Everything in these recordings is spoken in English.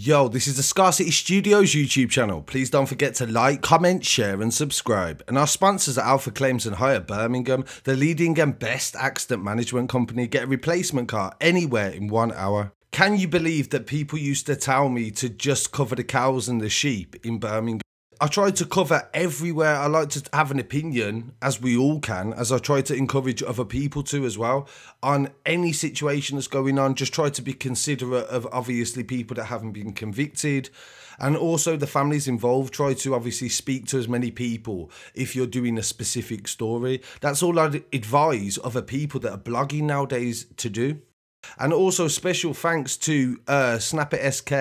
Yo, this is the Scarcity Studios YouTube channel. Please don't forget to like, comment, share and subscribe. And our sponsors are Alpha Claims and Hire Birmingham, the leading and best accident management company. Get a replacement car anywhere in 1 hour. Can you believe that people used to tell me to just cover the cows and the sheep in Birmingham? I try to cover everywhere. I like to have an opinion, as we all can, as I try to encourage other people to as well, on any situation that's going on. Just try to be considerate of obviously people that haven't been convicted, and also the families involved. Try to obviously speak to as many people if you're doing a specific story. That's all I'd advise other people that are blogging nowadays to do. And also special thanks to Snapper SK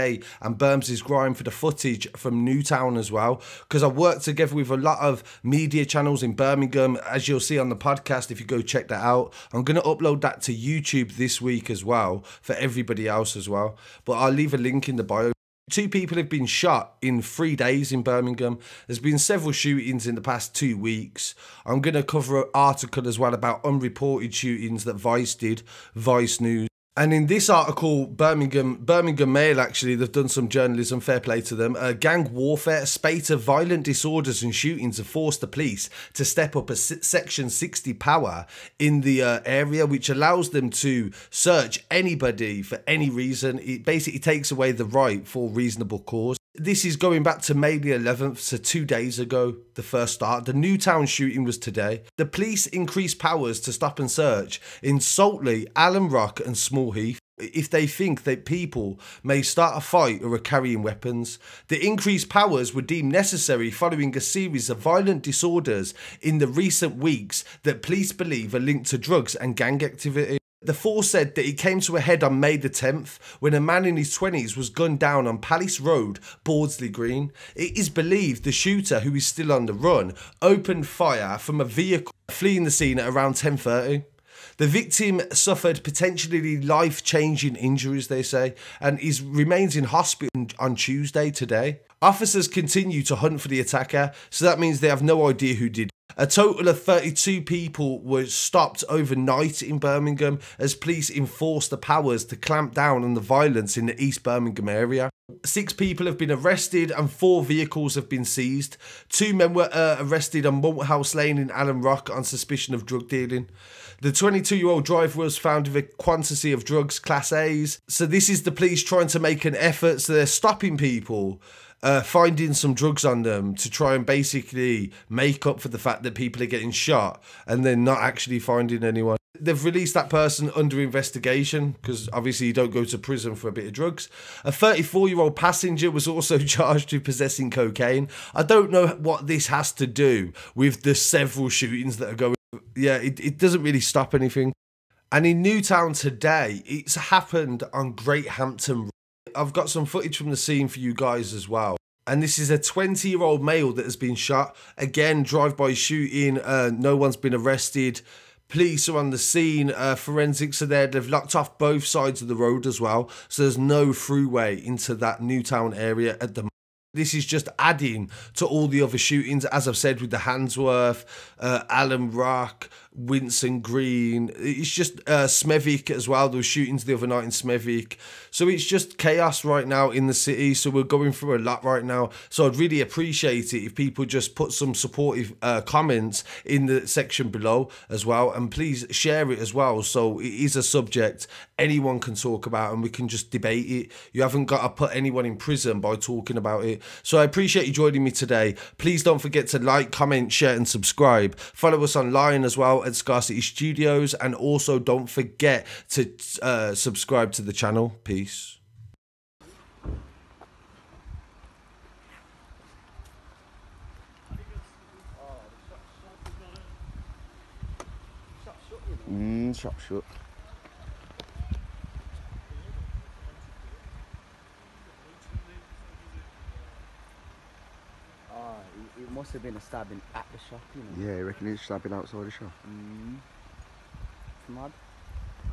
and Birmingham Grime for the footage from Newtown as well, because I worked together with a lot of media channels in Birmingham, as you'll see on the podcast if you go check that out. I'm going to upload that to YouTube this week as well for everybody else as well, but I'll leave a link in the bio. 2 people have been shot in 3 days in Birmingham. There's been several shootings in the past 2 weeks. I'm going to cover an article as well about unreported shootings that Vice did, Vice News. And in this article, Birmingham Mail, actually, they've done some journalism, fair play to them. Gang warfare, a spate of violent disorders and shootings have forced the police to step up a Section 60 power in the area, which allows them to search anybody for any reason. It basically takes away the right for reasonable cause. This is going back to May the 11th, so 2 days ago, the first start. The Newtown shooting was today. The police increased powers to stop and search in Saltley, Alum and Small Heath if they think that people may start a fight or are carrying weapons. The increased powers were deemed necessary following a series of violent disorders in the recent weeks that police believe are linked to drugs and gang activity. The force said that it came to a head on May the 10th when a man in his 20s was gunned down on Palace Road, Bordesley Green. It is believed the shooter, who is still on the run, opened fire from a vehicle fleeing the scene at around 10:30. The victim suffered potentially life-changing injuries, they say, and remains in hospital on Tuesday today. Officers continue to hunt for the attacker, so that means they have no idea who did. A total of 32 people were stopped overnight in Birmingham as police enforced the powers to clamp down on the violence in the East Birmingham area. 6 people have been arrested and 4 vehicles have been seized. 2 men were arrested on Malthouse Lane in Alum on suspicion of drug dealing. The 22-year-old driver was found with a quantity of drugs, Class A's. So this is the police trying to make an effort, so they're stopping people, finding some drugs on them to try and basically make up for the fact that people are getting shot and then not actually finding anyone. They've released that person under investigation because obviously you don't go to prison for a bit of drugs. A 34-year-old passenger was also charged with possessing cocaine. I don't know what this has to do with the several shootings that are going. Yeah, it doesn't really stop anything. And in Newtown today, it's happened on Great Hampton. I've got some footage from the scene for you guys as well. And this is a 20-year-old male that has been shot. Again, drive-by shooting. No one's been arrested. Police are on the scene. Forensics are there. They've locked off both sides of the road as well. So there's no throughway into that Newtown area at the moment. This is just adding to all the other shootings, as I've said, with the Handsworth, Alum, Winston Green. It's just Smethwick as well. There were shootings the other night in Smethwick. So it's just chaos right now in the city. So we're going through a lot right now. So I'd really appreciate it if people just put some supportive comments in the section below as well. And please share it as well. So it is a subject anyone can talk about and we can just debate it. You haven't got to put anyone in prison by talking about it. So I appreciate you joining me today. Please don't forget to like, comment, share and subscribe. Follow us online as well at Scarcity Studios, and also don't forget to subscribe to the channel. Peace. Shop shut. It must have been a stabbing at the shop, you know. Yeah, I reckon it's stabbing outside the shop. It's mad.